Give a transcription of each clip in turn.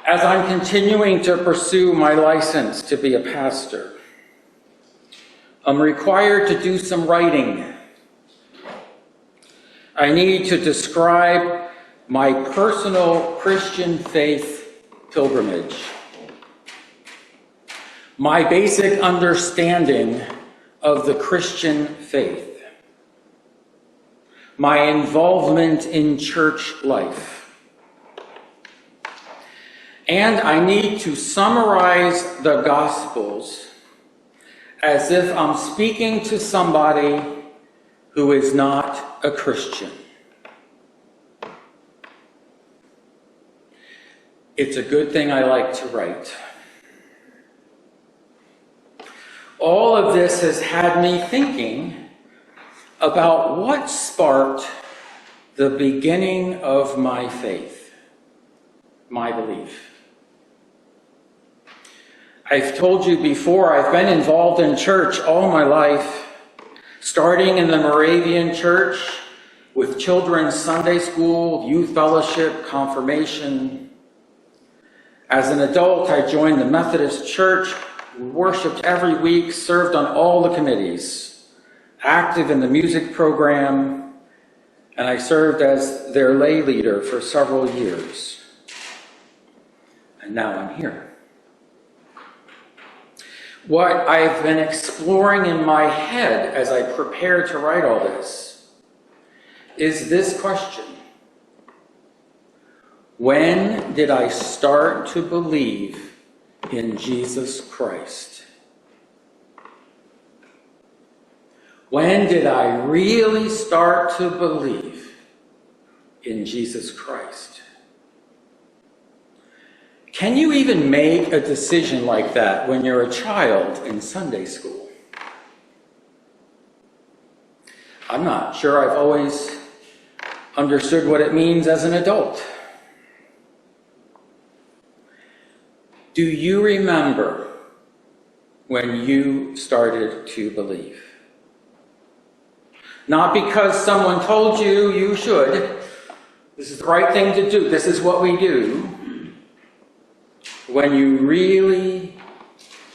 As I'm continuing to pursue my license to be a pastor, I'm required to do some writing. I need to describe my personal Christian faith pilgrimage, my basic understanding of the Christian faith, my involvement in church life. And I need to summarize the Gospels as if I'm speaking to somebody who is not a Christian. It's a good thing I like to write. All of this has had me thinking about what sparked the beginning of my faith, my belief. I've told you before, I've been involved in church all my life, starting in the Moravian church with children's Sunday school, youth fellowship, confirmation. As an adult, I joined the Methodist Church, worshiped every week, served on all the committees, active in the music program, and I served as their lay leader for several years. And now I'm here. What I've been exploring in my head as I prepare to write all this is this question: when did I start to believe in Jesus Christ? When did I really start to believe in Jesus Christ? Can you even make a decision like that when you're a child in Sunday school? I'm not sure I've always understood what it means as an adult. Do you remember when you started to believe? Not because someone told you you should. This is the right thing to do. This is what we do. When you really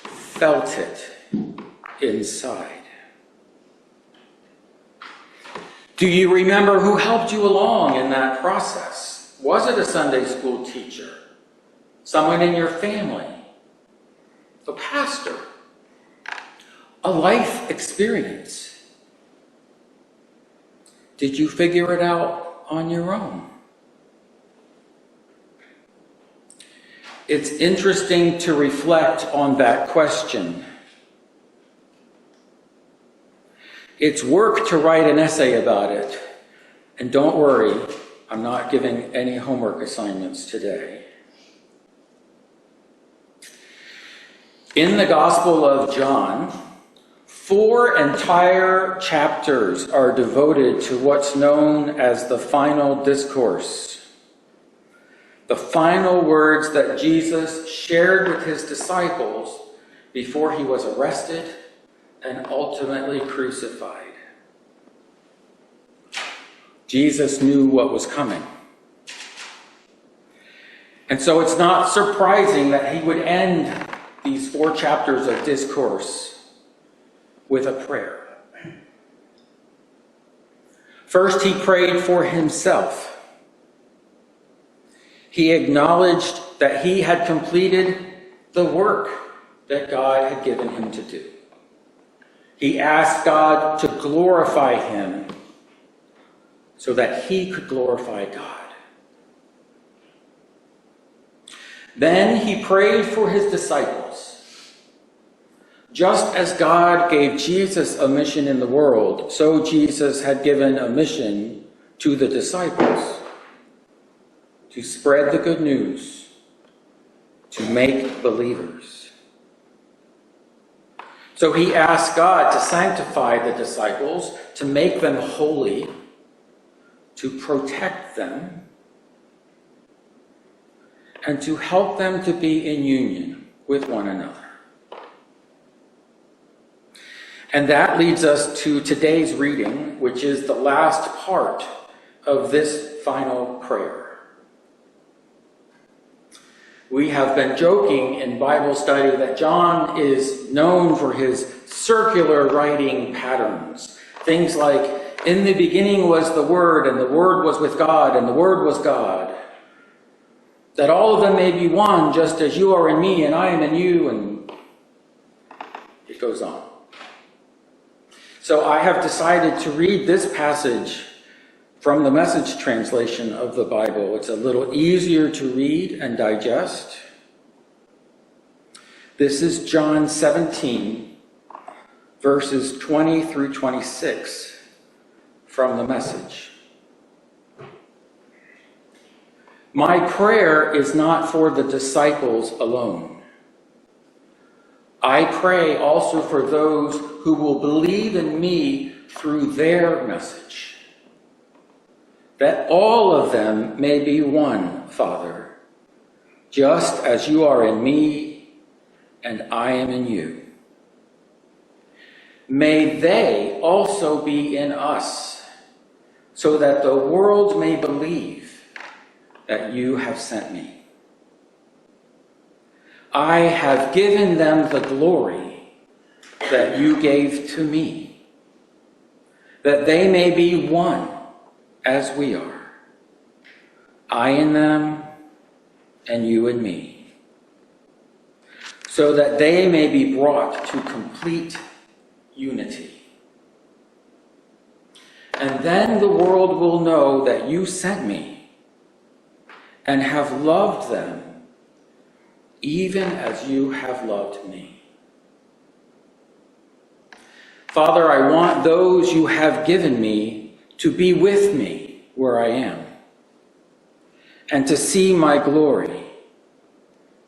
felt it inside. Do you remember who helped you along in that process? Was it a Sunday school teacher? Someone in your family? A pastor? A life experience? Did you figure it out on your own? It's interesting to reflect on that question. It's work to write an essay about it. And don't worry, I'm not giving any homework assignments today. In the Gospel of John, 4 entire chapters are devoted to what's known as the final discourse. The final words that Jesus shared with his disciples before he was arrested and ultimately crucified. Jesus knew what was coming. And so it's not surprising that he would end these 4 chapters of discourse with a prayer. First, he prayed for himself. He acknowledged that he had completed the work that God had given him to do. He asked God to glorify him so that he could glorify God. Then he prayed for his disciples. Just as God gave Jesus a mission in the world, so Jesus had given a mission to the disciples. To spread the good news, to make believers. So he asked God to sanctify the disciples, to make them holy, to protect them, and to help them to be in union with one another. And that leads us to today's reading, which is the last part of this final prayer. We have been joking in Bible study that John is known for his circular writing patterns. Things like, in the beginning was the Word, and the Word was with God, and the Word was God. That all of them may be one, just as you are in me, and I am in you, and it goes on. So I have decided to read this passage from the Message translation of the Bible. It's a little easier to read and digest. This is John 17, verses 20 through 26 from the Message. My prayer is not for the disciples alone. I pray also for those who will believe in me through their message, that all of them may be one, Father, just as you are in me and I am in you. May they also be in us, so that the world may believe that you have sent me. I have given them the glory that you gave to me, that they may be one as we are, I in them and you in me, so that they may be brought to complete unity. And then the world will know that you sent me and have loved them even as you have loved me. Father, I want those you have given me to be with me where I am, and to see my glory,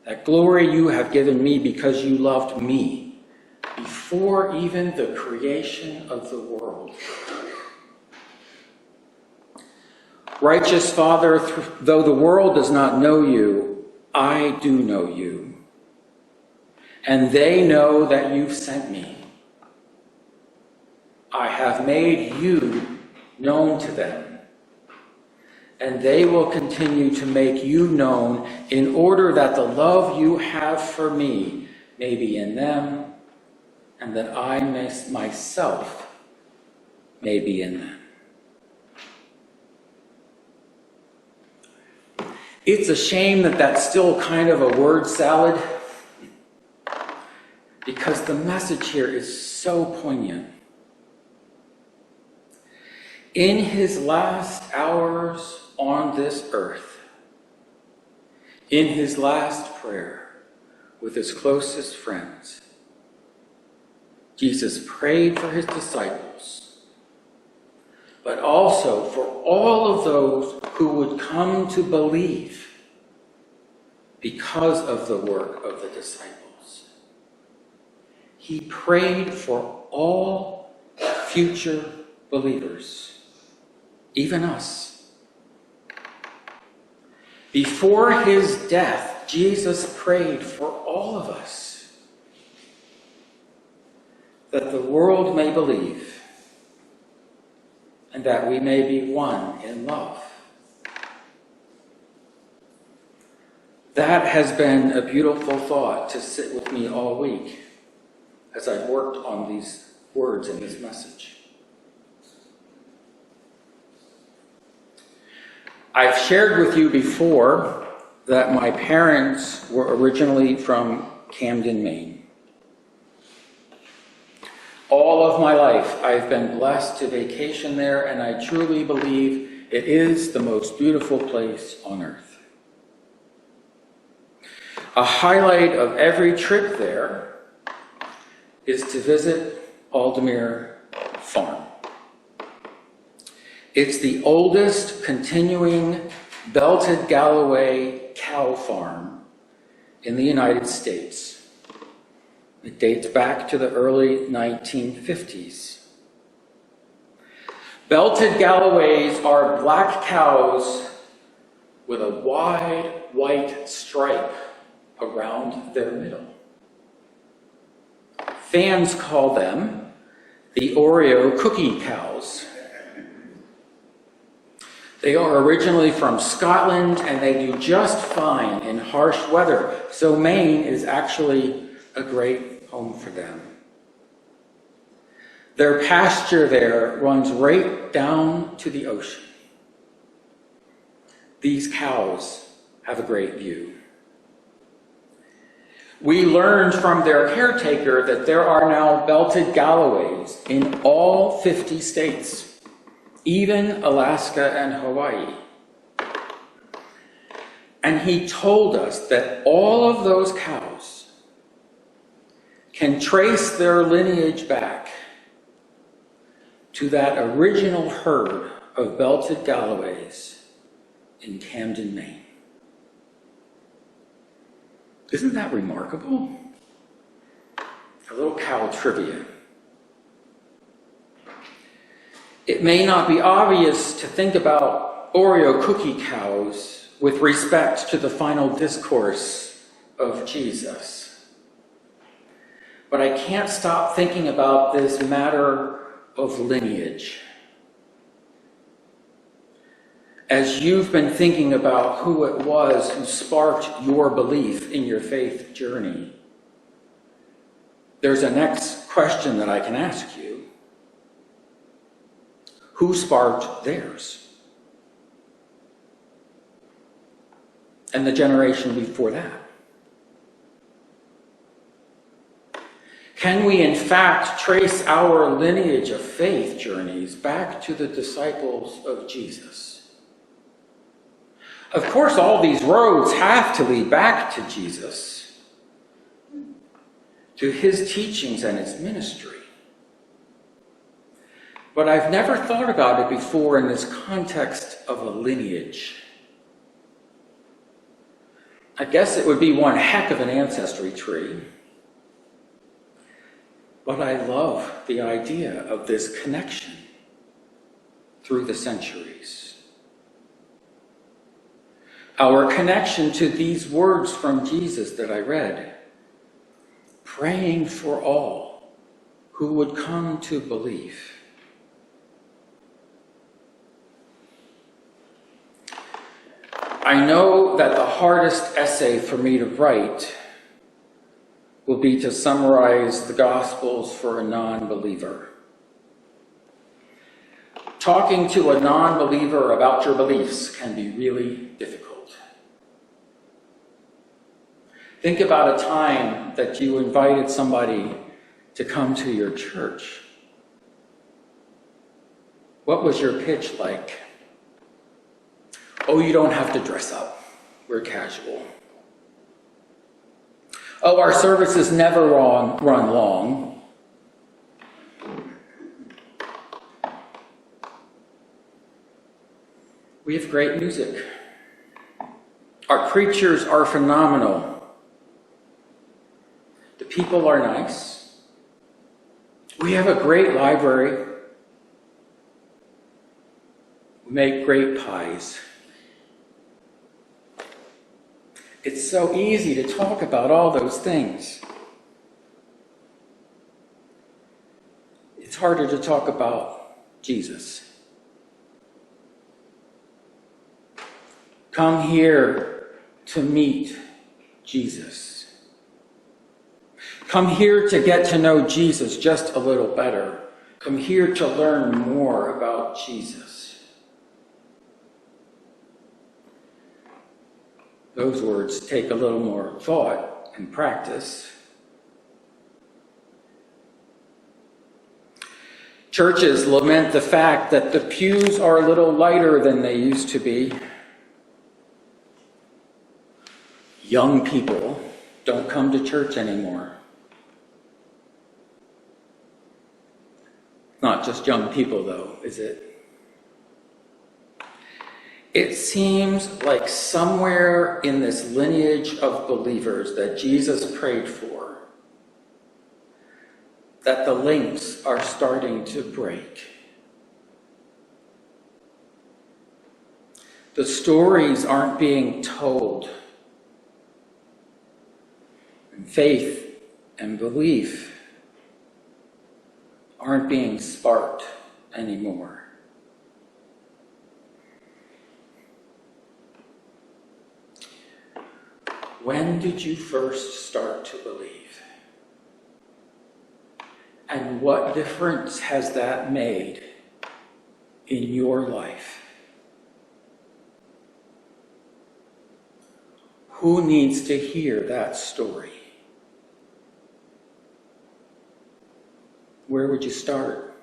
that glory you have given me because you loved me before even the creation of the world. Righteous Father, though the world does not know you, I do know you, and they know that you've sent me. I have made you known to them, and they will continue to make you known in order that the love you have for me may be in them, and that I myself may be in them. It's a shame that that's still kind of a word salad, because the message here is so poignant. In his last hours on this earth, in his last prayer with his closest friends, Jesus prayed for his disciples, but also for all of those who would come to believe because of the work of the disciples. He prayed for all future believers, even us. Before his death, Jesus prayed for all of us, that the world may believe and that we may be one in love. That has been a beautiful thought to sit with me all week as I've worked on these words in this message. I've shared with you before that my parents were originally from Camden, Maine. All of my life, I've been blessed to vacation there, and I truly believe it is the most beautiful place on earth. A highlight of every trip there is to visit Aldemere Farm. It's the oldest continuing belted Galloway cow farm in the United States. It dates back to the early 1950s. Belted Galloways are black cows with a wide white stripe around their middle. Fans call them the Oreo cookie cows. They are originally from Scotland, and they do just fine in harsh weather, so Maine is actually a great home for them. Their pasture there runs right down to the ocean. These cows have a great view. We learned from their caretaker that there are now belted Galloways in all 50 states, even Alaska and Hawaii. And he told us that all of those cows can trace their lineage back to that original herd of belted Galloways in Camden, Maine. Isn't that remarkable? A little cow trivia. It may not be obvious to think about Oreo cookie cows with respect to the final discourse of Jesus. But I can't stop thinking about this matter of lineage. As you've been thinking about who it was who sparked your belief in your faith journey, there's a next question that I can ask you. Who sparked theirs? And the generation before that? Can we in fact trace our lineage of faith journeys back to the disciples of Jesus? Of course, all these roads have to lead back to Jesus, to his teachings and his ministry. But I've never thought about it before in this context of a lineage. I guess it would be one heck of an ancestry tree. But I love the idea of this connection through the centuries. Our connection to these words from Jesus that I read, praying for all who would come to believe. I know that the hardest essay for me to write will be to summarize the Gospels for a non-believer. Talking to a non-believer about your beliefs can be really difficult. Think about a time that you invited somebody to come to your church. What was your pitch like? Oh, you don't have to dress up. We're casual. Oh, our services never run long. We have great music. Our preachers are phenomenal. The people are nice. We have a great library. We make great pies. It's so easy to talk about all those things. It's harder to talk about Jesus. Come here to meet Jesus. Come here to get to know Jesus just a little better. Come here to learn more about Jesus. Those words take a little more thought and practice. Churches lament the fact that the pews are a little lighter than they used to be. Young people don't come to church anymore. Not just young people, though, is it? It seems like somewhere in this lineage of believers that Jesus prayed for, that the links are starting to break. The stories aren't being told. And faith and belief aren't being sparked anymore. When did you first start to believe? And what difference has that made in your life? Who needs to hear that story? Where would you start?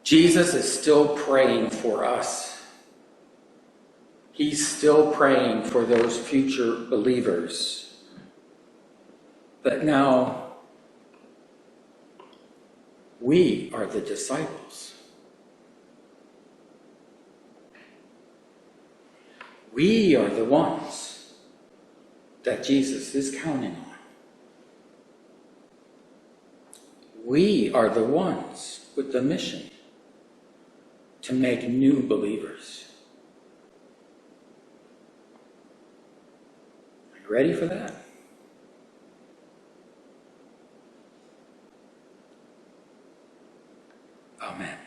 Jesus is still praying for us. He's still praying for those future believers. But now, we are the disciples. We are the ones that Jesus is counting on. We are the ones with the mission to make new believers. Are you ready for that? Amen.